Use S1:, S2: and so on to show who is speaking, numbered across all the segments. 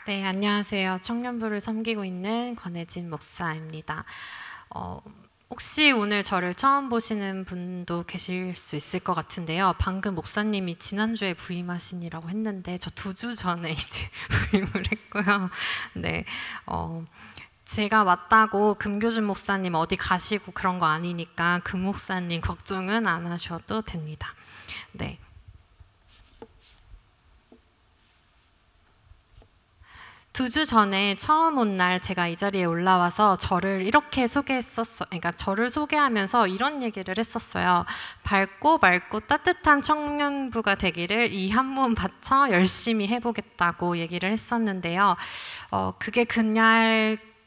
S1: 네, 안녕하세요. 청년부를 섬기고 있는 권혜진 목사입니다. 혹시 오늘 저를 처음 보시는 분도 계실 수 있을 것 같은데요. 방금 목사님이 지난주에 부임하시니라고 했는데 저 2주 전에 이제 부임을 했고요. 네, 제가 왔다고 금교준 목사님 어디 가시고 그런 거 아니니까 금 목사님 걱정은 안 하셔도 됩니다. 네. 2주 전에 처음 온 날 제가 이 자리에 올라와서 저를 이렇게 그러니까 저를 소개하면서 이런 얘기를 했었어요. 밝고 맑고 따뜻한 청년부가 되기를 이 한 몸 바쳐 열심히 해보겠다고 얘기를 했었는데요. 그게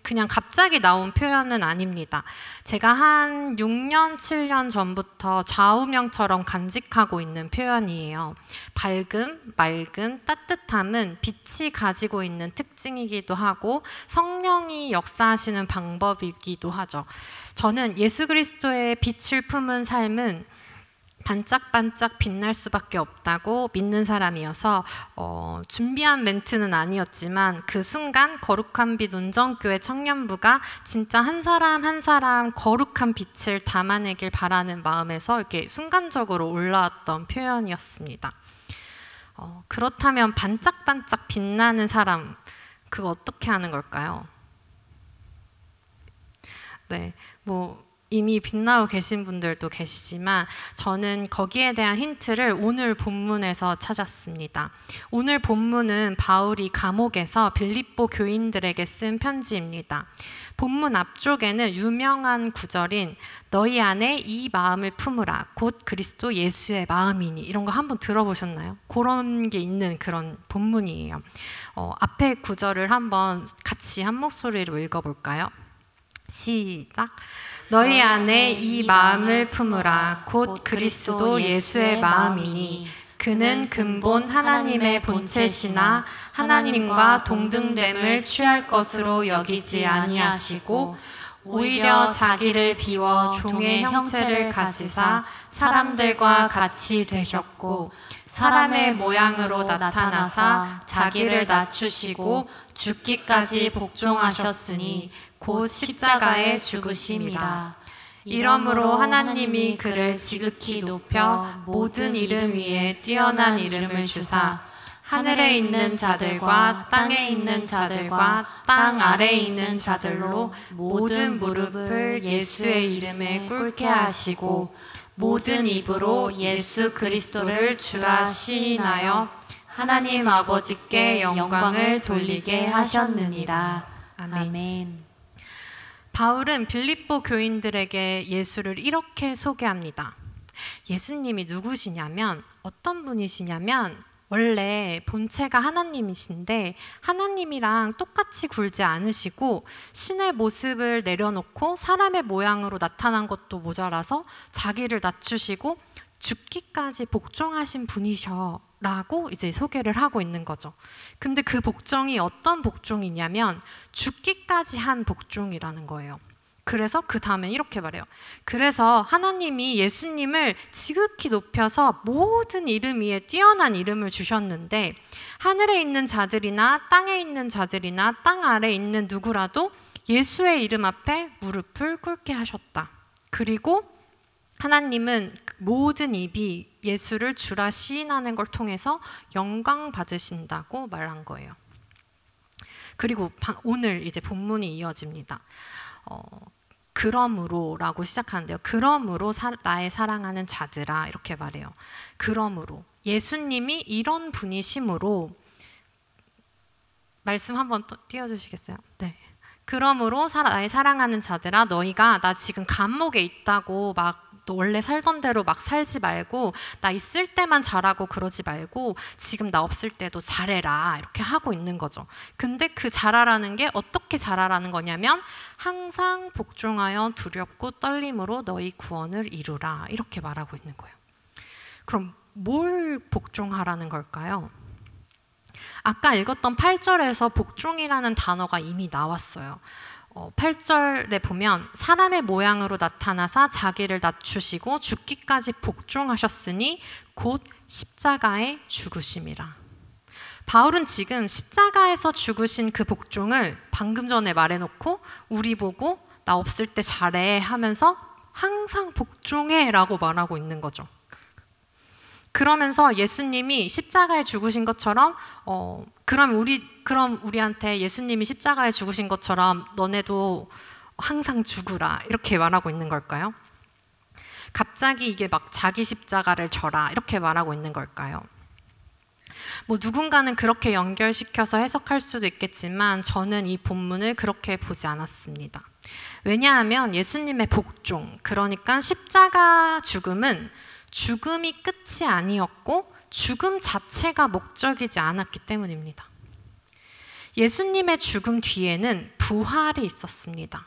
S1: 그냥 갑자기 나온 표현은 아닙니다. 제가 한 6년, 7년 전부터 좌우명처럼 간직하고 있는 표현이에요. 밝음, 맑음, 따뜻함은 빛이 가지고 있는 특징이기도 하고 성령이 역사하시는 방법이기도 하죠. 저는 예수 그리스도의 빛을 품은 삶은 반짝반짝 빛날 수밖에 없다고 믿는 사람이어서 준비한 멘트는 아니었지만 그 순간 거룩한 빛 운정교회 청년부가 진짜 한 사람 한 사람 거룩한 빛을 담아내길 바라는 마음에서 이렇게 순간적으로 올라왔던 표현이었습니다. 그렇다면 반짝반짝 빛나는 사람, 그거 어떻게 하는 걸까요? 네, 이미 빛나고 계신 분들도 계시지만 저는 거기에 대한 힌트를 오늘 본문에서 찾았습니다. 오늘 본문은 바울이 감옥에서 빌립보 교인들에게 쓴 편지입니다. 본문 앞쪽에는 유명한 구절인 너희 안에 이 마음을 품으라 곧 그리스도 예수의 마음이니, 이런 거 한번 들어보셨나요? 그런 게 있는 그런 본문이에요. 앞에 구절을 한번 같이 한 목소리로 읽어볼까요? 시작. 너희 안에 이 마음을 품으라 곧 그리스도 예수의 마음이니 그는 근본 하나님의 본체시나 하나님과 동등됨을 취할 것으로 여기지 아니하시고 오히려 자기를 비워 종의 형체를 가지사 사람들과 같이 되셨고 사람의 모양으로 나타나사 자기를 낮추시고 죽기까지 복종하셨으니 곧 십자가에 죽으심이라. 이러므로 하나님이 그를 지극히 높여 모든 이름 위에 뛰어난 이름을 주사 하늘에 있는 자들과 땅에 있는 자들과 땅 아래에 있는 자들로 모든 무릎을 예수의 이름에 꿇게 하시고 모든 입으로 예수 그리스도를 주라 시인하여 하나님 아버지께 영광을 돌리게 하셨느니라. 아멘. 바울은 빌립보 교인들에게 예수를 이렇게 소개합니다. 예수님이 누구시냐면, 어떤 분이시냐면 원래 본체가 하나님이신데 하나님이랑 똑같이 굴지 않으시고 신의 모습을 내려놓고 사람의 모양으로 나타난 것도 모자라서 자기를 낮추시고 죽기까지 복종하신 분이셔 라고 이제 소개를 하고 있는 거죠. 근데 그 복종이 어떤 복종이냐면 죽기까지 한 복종이라는 거예요. 그래서 그 다음에 이렇게 말해요. 그래서 하나님이 예수님을 지극히 높여서 모든 이름 위에 뛰어난 이름을 주셨는데 하늘에 있는 자들이나 땅에 있는 자들이나 땅 아래에 있는 누구라도 예수의 이름 앞에 무릎을 꿇게 하셨다. 그리고 하나님은 모든 입이 예수를 주라 시인하는 걸 통해서 영광 받으신다고 말한 거예요. 그리고 오늘 이제 본문이 이어집니다. 그러므로라고 시작하는데요. 그러므로 나의 사랑하는 자들아, 이렇게 말해요. 그러므로 예수님이 이런 분이심으로, 말씀 한번 또 띄워주시겠어요? 네. 그러므로 나의 사랑하는 자들아, 너희가 나 지금 감옥에 있다고 막 너 원래 살던 대로 막 살지 말고 나 있을 때만 잘하고 그러지 말고 지금 나 없을 때도 잘해라, 이렇게 하고 있는 거죠. 근데 그 잘하라는 게 어떻게 잘하라는 거냐면 항상 복종하여 두렵고 떨림으로 너희 구원을 이루라, 이렇게 말하고 있는 거예요. 그럼 뭘 복종하라는 걸까요? 아까 읽었던 8절에서 복종이라는 단어가 이미 나왔어요. 8절에 보면 사람의 모양으로 나타나사 자기를 낮추시고 죽기까지 복종하셨으니 곧 십자가에 죽으심이라. 바울은 지금 십자가에서 죽으신 그 복종을 방금 전에 말해놓고 우리 보고 나 없을 때 잘해 하면서 항상 복종해 라고 말하고 있는 거죠. 그러면서 예수님이 십자가에 죽으신 것처럼 그럼 우리한테 예수님이 십자가에 죽으신 것처럼 너네도 항상 죽으라 이렇게 말하고 있는 걸까요? 갑자기 이게 막 자기 십자가를 져라 이렇게 말하고 있는 걸까요? 뭐 누군가는 그렇게 연결시켜서 해석할 수도 있겠지만 저는 이 본문을 그렇게 보지 않았습니다. 왜냐하면 예수님의 복종, 그러니까 십자가 죽음은 죽음이 끝이 아니었고 죽음 자체가 목적이지 않았기 때문입니다. 예수님의 죽음 뒤에는 부활이 있었습니다.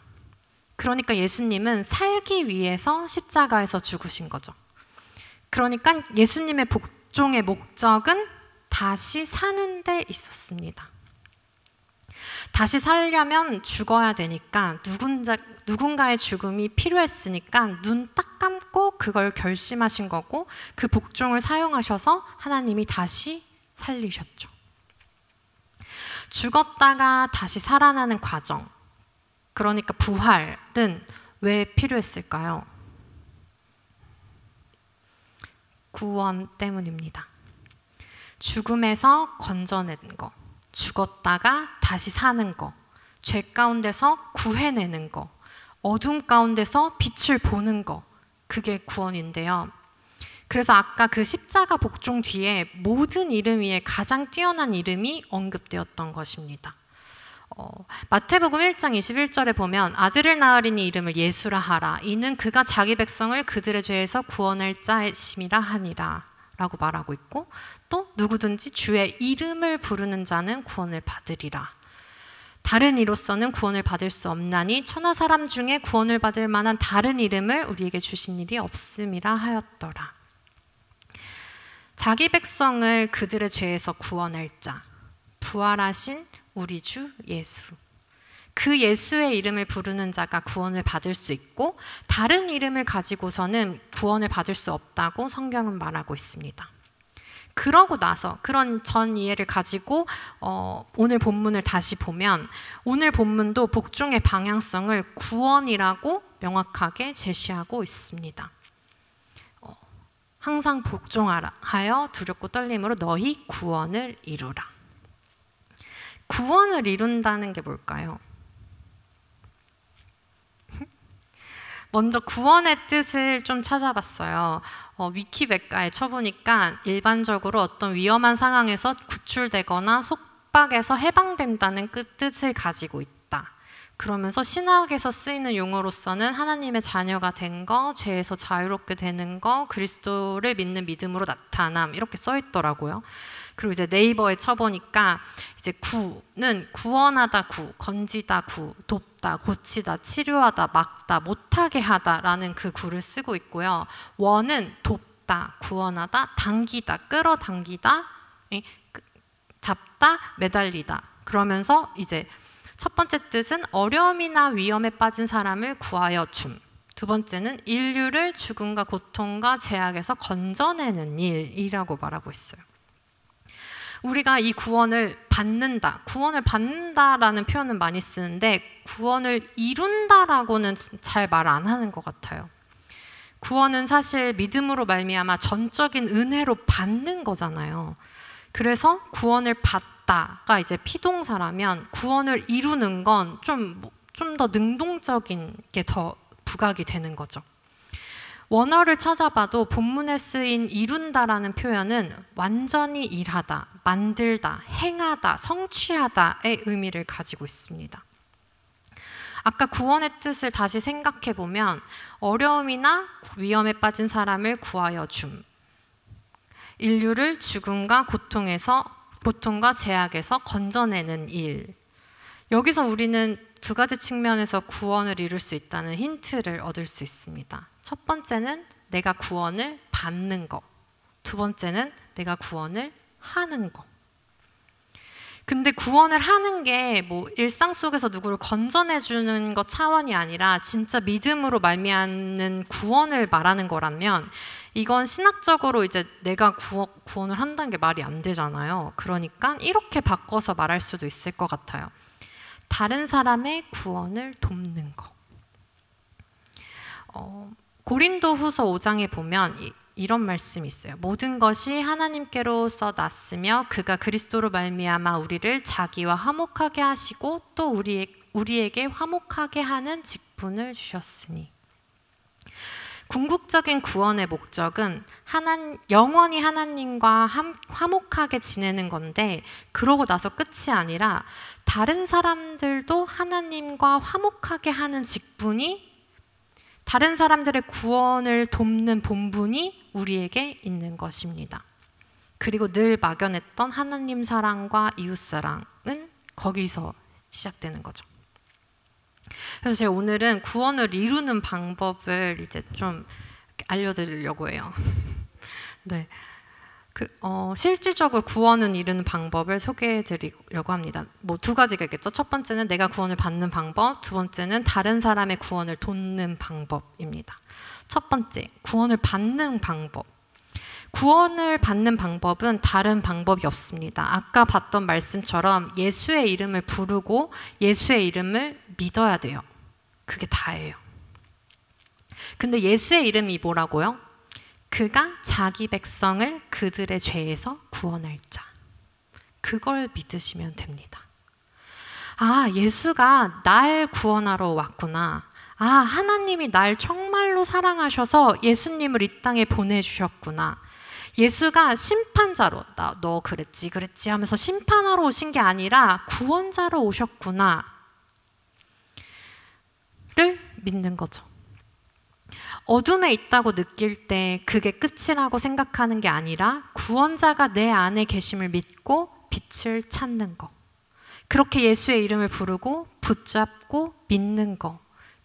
S1: 그러니까 예수님은 살기 위해서 십자가에서 죽으신 거죠. 그러니까 예수님의 복종의 목적은 다시 사는 데 있었습니다. 다시 살려면 죽어야 되니까 누군가의 죽음이 필요했으니까 눈 딱 감고 그걸 결심하신 거고 그 복종을 사용하셔서 하나님이 다시 살리셨죠. 죽었다가 다시 살아나는 과정, 그러니까 부활은 왜 필요했을까요? 구원 때문입니다. 죽음에서 건져내는 거, 죽었다가 다시 사는 거, 죄 가운데서 구해내는 거, 어둠 가운데서 빛을 보는 거, 그게 구원인데요. 그래서 아까 그 십자가 복종 뒤에 모든 이름 위에 가장 뛰어난 이름이 언급되었던 것입니다. 마태복음 1장 21절에 보면 아들을 낳으리니 이름을 예수라 하라. 이는 그가 자기 백성을 그들의 죄에서 구원할 자이심이라 하니라 라고 말하고 있고, 또 누구든지 주의 이름을 부르는 자는 구원을 받으리라. 다른 이로서는 구원을 받을 수 없나니 천하 사람 중에 구원을 받을 만한 다른 이름을 우리에게 주신 일이 없음이라 하였더라. 자기 백성을 그들의 죄에서 구원할 자, 부활하신 우리 주 예수, 그 예수의 이름을 부르는 자가 구원을 받을 수 있고 다른 이름을 가지고서는 구원을 받을 수 없다고 성경은 말하고 있습니다. 그러고 나서 그런 전 이해를 가지고 오늘 본문을 다시 보면 오늘 본문도 복종의 방향성을 구원이라고 명확하게 제시하고 있습니다. 항상 복종하여 두렵고 떨림으로 너희 구원을 이루라. 구원을 이룬다는 게 뭘까요? 먼저 구원의 뜻을 좀 찾아봤어요. 위키백과에 쳐보니까 일반적으로 어떤 위험한 상황에서 구출되거나 속박에서 해방된다는 뜻을 가지고 있다. 그러면서 신학에서 쓰이는 용어로서는 하나님의 자녀가 된 거, 죄에서 자유롭게 되는 거, 그리스도를 믿는 믿음으로 나타남 이렇게 써 있더라고요. 그리고 이제 네이버에 쳐보니까 이제 구는 구원하다 구, 건지다 구, 돕다, 고치다, 치료하다, 막다, 못하게 하다라는 그 구를 쓰고 있고요. 원은 돕다, 구원하다, 당기다, 끌어당기다, 잡다, 매달리다. 그러면서 이제 첫 번째 뜻은 어려움이나 위험에 빠진 사람을 구하여 줌. 두 번째는 인류를 죽음과 고통과 죄악에서 건져내는 일이라고 말하고 있어요. 우리가 이 구원을 받는다라는 표현은 많이 쓰는데 구원을 이룬다라고는 잘 말 안 하는 것 같아요. 구원은 사실 믿음으로 말미암아 전적인 은혜로 받는 거잖아요. 그래서 구원을 받다가 이제 피동사라면 구원을 이루는 건 좀 더 능동적인 게 더 부각이 되는 거죠. 원어를 찾아봐도 본문에 쓰인 이룬다라는 표현은 완전히 일하다, 만들다, 행하다, 성취하다의 의미를 가지고 있습니다. 아까 구원의 뜻을 다시 생각해 보면 어려움이나 위험에 빠진 사람을 구하여 줌, 인류를 죽음과 고통과 죄악에서 건져내는 일. 여기서 우리는 두 가지 측면에서 구원을 이룰 수 있다는 힌트를 얻을 수 있습니다. 첫 번째는 내가 구원을 받는 거. 두 번째는 내가 구원을 하는 거. 근데 구원을 하는 게 뭐 일상 속에서 누구를 건져내 주는 것 차원이 아니라 진짜 믿음으로 말미암는 구원을 말하는 거라면 이건 신학적으로 이제 내가 구원을 한다는 게 말이 안 되잖아요. 그러니까 이렇게 바꿔서 말할 수도 있을 것 같아요. 다른 사람의 구원을 돕는 거. 고린도후서 5장에 보면 이런 말씀이 있어요. 모든 것이 하나님께로서 났으며 그가 그리스도로 말미암아 우리를 자기와 화목하게 하시고 또 우리에게 화목하게 하는 직분을 주셨으니. 궁극적인 구원의 목적은 영원히 하나님과 화목하게 지내는 건데, 그러고 나서 끝이 아니라 다른 사람들도 하나님과 화목하게 하는 직분이, 다른 사람들의 구원을 돕는 본분이 우리에게 있는 것입니다. 그리고 늘 막연했던 하나님 사랑과 이웃 사랑은 거기서 시작되는 거죠. 그래서 제가 오늘은 구원을 이루는 방법을 이제 좀 알려드리려고 해요. 네, 실질적으로 구원을 이루는 방법을 소개해드리려고 합니다. 뭐 두 가지가 있겠죠. 첫 번째는 내가 구원을 받는 방법, 두 번째는 다른 사람의 구원을 돕는 방법입니다. 첫 번째, 구원을 받는 방법. 구원을 받는 방법은 다른 방법이 없습니다. 아까 봤던 말씀처럼 예수의 이름을 부르고 예수의 이름을 믿어야 돼요. 그게 다예요. 근데 예수의 이름이 뭐라고요? 그가 자기 백성을 그들의 죄에서 구원할 자. 그걸 믿으시면 됩니다. 아, 예수가 날 구원하러 왔구나. 아, 하나님이 날 정말로 사랑하셔서 예수님을 이 땅에 보내주셨구나. 예수가 심판자로 너 그랬지 하면서 심판하러 오신 게 아니라 구원자로 오셨구나 를 믿는 거죠. 어둠에 있다고 느낄 때 그게 끝이라고 생각하는 게 아니라 구원자가 내 안에 계심을 믿고 빛을 찾는 거. 그렇게 예수의 이름을 부르고 붙잡고 믿는 거.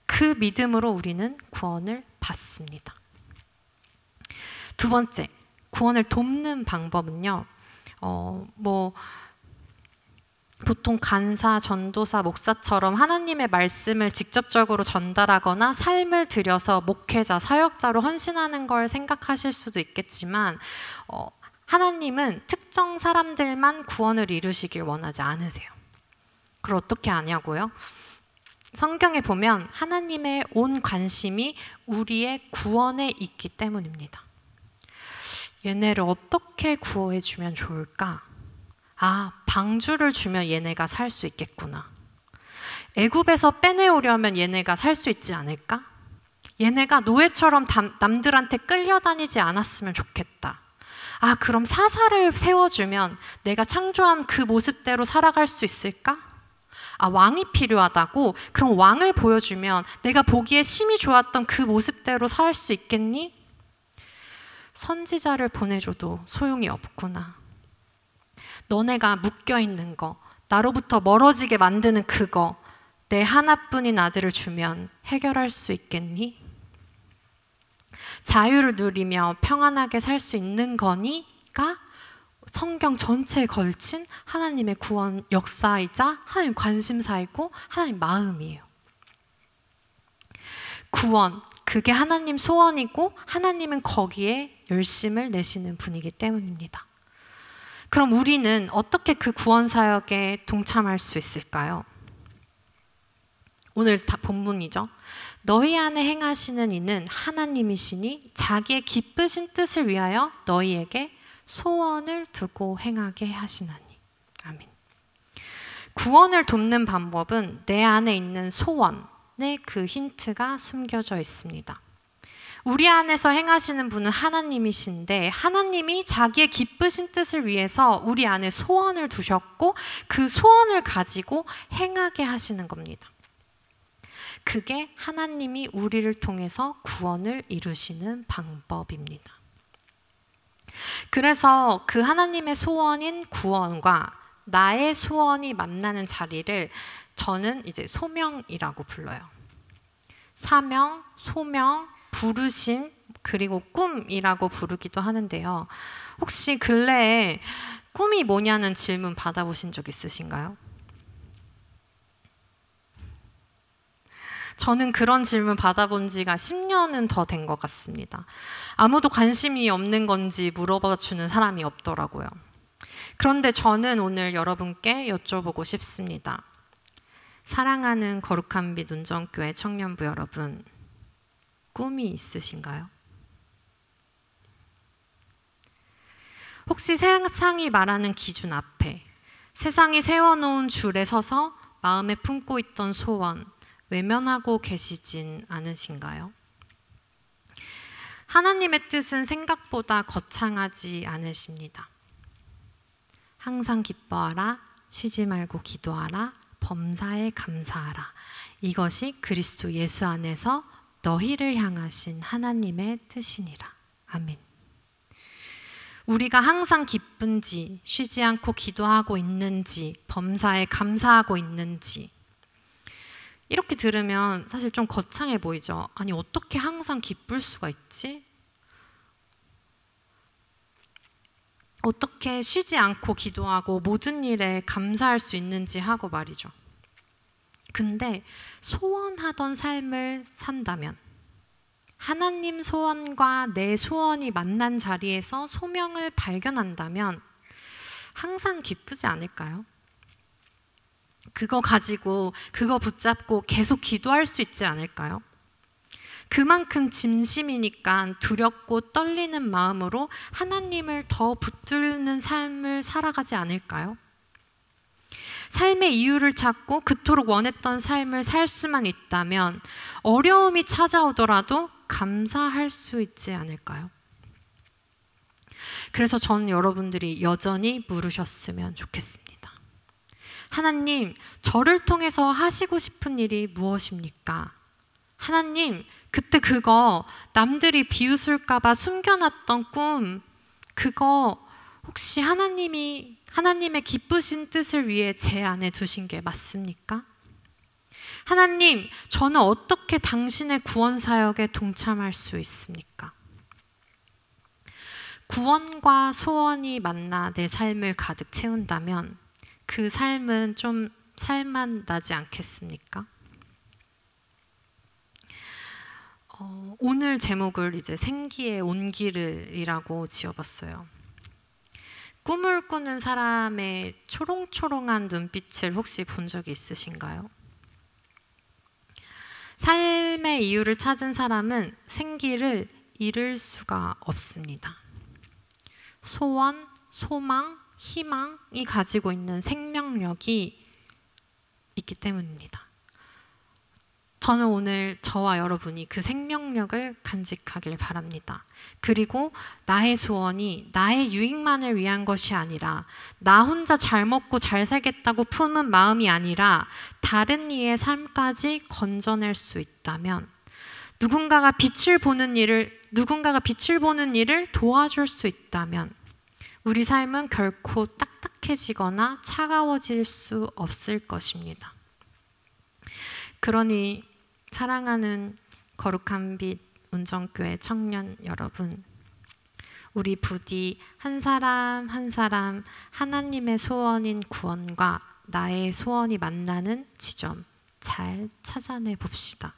S1: 그 믿음으로 우리는 구원을 받습니다. 두 번째, 구원을 돕는 방법은요. 보통 간사, 전도사, 목사처럼 하나님의 말씀을 직접적으로 전달하거나 삶을 들여서 목회자, 사역자로 헌신하는 걸 생각하실 수도 있겠지만 하나님은 특정 사람들만 구원을 이루시길 원하지 않으세요. 그걸 어떻게 아냐고요? 성경에 보면 하나님의 온 관심이 우리의 구원에 있기 때문입니다. 얘네를 어떻게 구원해 주면 좋을까? 아, 방주를 주면 얘네가 살 수 있겠구나. 애굽에서 빼내오려면 얘네가 살 수 있지 않을까? 얘네가 노예처럼 남들한테 끌려다니지 않았으면 좋겠다. 아, 그럼 사사를 세워주면 내가 창조한 그 모습대로 살아갈 수 있을까? 아, 왕이 필요하다고? 그럼 왕을 보여주면 내가 보기에 심히 좋았던 그 모습대로 살 수 있겠니? 선지자를 보내줘도 소용이 없구나. 너네가 묶여있는 거, 나로부터 멀어지게 만드는 그거, 내 하나뿐인 아들을 주면 해결할 수 있겠니? 자유를 누리며 평안하게 살 수 있는 거니가 성경 전체에 걸친 하나님의 구원 역사이자 하나님 관심사이고 하나님 마음이에요. 구원, 그게 하나님 소원이고 하나님은 거기에 열심을 내시는 분이기 때문입니다. 그럼 우리는 어떻게 그 구원 사역에 동참할 수 있을까요? 오늘 다 본문이죠. 너희 안에 행하시는 이는 하나님이시니 자기의 기쁘신 뜻을 위하여 너희에게 소원을 두고 행하게 하시나니. 아멘. 구원을 돕는 방법은 내 안에 있는 소원의 그 힌트가 숨겨져 있습니다. 우리 안에서 행하시는 분은 하나님이신데 하나님이 자기의 기쁘신 뜻을 위해서 우리 안에 소원을 두셨고 그 소원을 가지고 행하게 하시는 겁니다. 그게 하나님이 우리를 통해서 구원을 이루시는 방법입니다. 그래서 그 하나님의 소원인 구원과 나의 소원이 만나는 자리를 저는 이제 소명이라고 불러요. 사명, 소명, 부르심, 그리고 꿈이라고 부르기도 하는데요. 혹시 근래에 꿈이 뭐냐는 질문 받아보신 적 있으신가요? 저는 그런 질문 받아본 지가 10년은 더 된 것 같습니다. 아무도 관심이 없는 건지 물어봐 주는 사람이 없더라고요. 그런데 저는 오늘 여러분께 여쭤보고 싶습니다. 사랑하는 거룩한 빛 운정교회 청년부 여러분, 꿈이 있으신가요? 혹시 세상이 말하는 기준 앞에, 세상이 세워놓은 줄에 서서 마음에 품고 있던 소원, 외면하고 계시진 않으신가요? 하나님의 뜻은 생각보다 거창하지 않으십니다. 항상 기뻐하라, 쉬지 말고 기도하라, 범사에 감사하라. 이것이 그리스도 예수 안에서 너희를 향하신 하나님의 뜻이니라. 아멘. 우리가 항상 기쁜지, 쉬지 않고 기도하고 있는지, 범사에 감사하고 있는지, 이렇게 들으면 사실 좀 거창해 보이죠. 아니, 어떻게 항상 기쁠 수가 있지? 어떻게 쉬지 않고 기도하고 모든 일에 감사할 수 있는지 하고 말이죠. 근데 소원하던 삶을 산다면, 하나님 소원과 내 소원이 만난 자리에서 소명을 발견한다면 항상 기쁘지 않을까요? 그거 가지고, 그거 붙잡고 계속 기도할 수 있지 않을까요? 그만큼 진심이니까 두렵고 떨리는 마음으로 하나님을 더 붙드는 삶을 살아가지 않을까요? 삶의 이유를 찾고 그토록 원했던 삶을 살 수만 있다면 어려움이 찾아오더라도 감사할 수 있지 않을까요? 그래서 저는 여러분들이 여전히 물으셨으면 좋겠습니다. 하나님, 저를 통해서 하시고 싶은 일이 무엇입니까? 하나님, 그때 그거 남들이 비웃을까 봐 숨겨놨던 꿈, 그거 혹시 하나님의 기쁘신 뜻을 위해 제 안에 두신 게 맞습니까? 하나님, 저는 어떻게 당신의 구원 사역에 동참할 수 있습니까? 구원과 소원이 만나 내 삶을 가득 채운다면 그 삶은 좀 살만 나지 않겠습니까? 오늘 제목을 이제 생기의 온기를이라고 지어봤어요. 꿈을 꾸는 사람의 초롱초롱한 눈빛을 혹시 본 적이 있으신가요? 삶의 이유를 찾은 사람은 생기를 잃을 수가 없습니다. 소원, 소망, 희망이 가지고 있는 생명력이 있기 때문입니다. 저는 오늘 저와 여러분이 그 생명력을 간직하길 바랍니다. 그리고 나의 소원이 나의 유익만을 위한 것이 아니라 나 혼자 잘 먹고 잘 살겠다고 품은 마음이 아니라 다른 이의 삶까지 건져낼 수 있다면 누군가가 빛을 보는 일을 도와줄 수 있다면 우리 삶은 결코 딱딱해지거나 차가워질 수 없을 것입니다. 그러니 사랑하는 거룩한 빛 운정교회 청년 여러분, 우리 부디 한 사람 한 사람 하나님의 소원인 구원과 나의 소원이 만나는 지점 잘 찾아내 봅시다.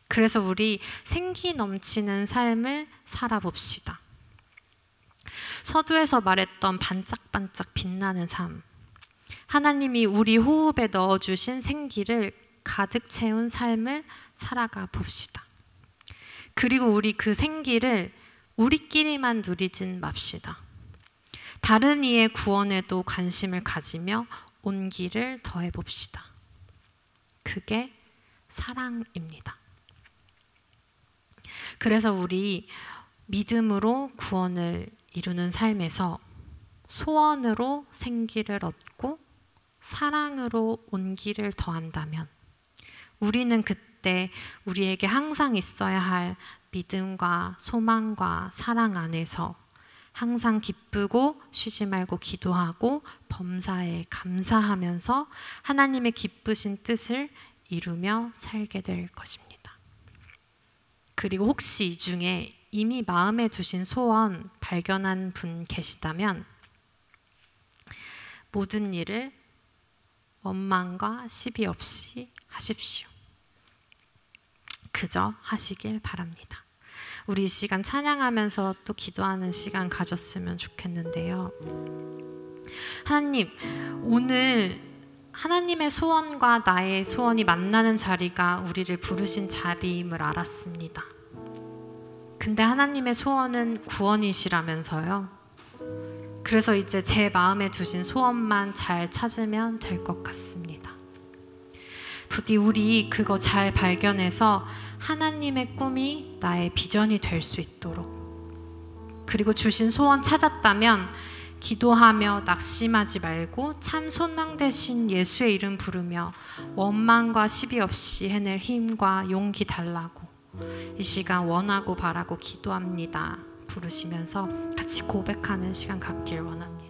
S1: 그래서 우리 생기 넘치는 삶을 살아봅시다. 서두에서 말했던 반짝반짝 빛나는 삶, 하나님이 우리 호흡에 넣어주신 생기를 가득 채운 삶을 살아가 봅시다. 그리고 우리 그 생기를 우리끼리만 누리진 맙시다. 다른 이의 구원에도 관심을 가지며 온기를 더해 봅시다. 그게 사랑입니다. 그래서 우리 믿음으로 구원을 이루는 삶에서 소원으로 생기를 얻고 사랑으로 온기를 더한다면 우리는 그때 우리에게 항상 있어야 할 믿음과 소망과 사랑 안에서 항상 기쁘고 쉬지 말고 기도하고 범사에 감사하면서 하나님의 기쁘신 뜻을 이루며 살게 될 것입니다. 그리고 혹시 이 중에 이미 마음에 두신 소원 발견한 분 계시다면 모든 일을 원망과 시비 없이 하십시오. 그저 하시길 바랍니다. 우리 이 시간 찬양하면서 또 기도하는 시간 가졌으면 좋겠는데요. 하나님, 오늘 하나님의 소원과 나의 소원이 만나는 자리가 우리를 부르신 자리임을 알았습니다. 근데 하나님의 소원은 구원이시라면서요. 그래서 이제 제 마음에 두신 소원만 잘 찾으면 될 것 같습니다. 부디 우리 그거 잘 발견해서 하나님의 꿈이 나의 비전이 될 수 있도록, 그리고 주신 소원 찾았다면 기도하며 낙심하지 말고 참 소망 되신 예수의 이름 부르며 원망과 시비 없이 해낼 힘과 용기 달라고 이 시간 원하고 바라고 기도합니다 부르시면서 같이 고백하는 시간 갖길 원합니다.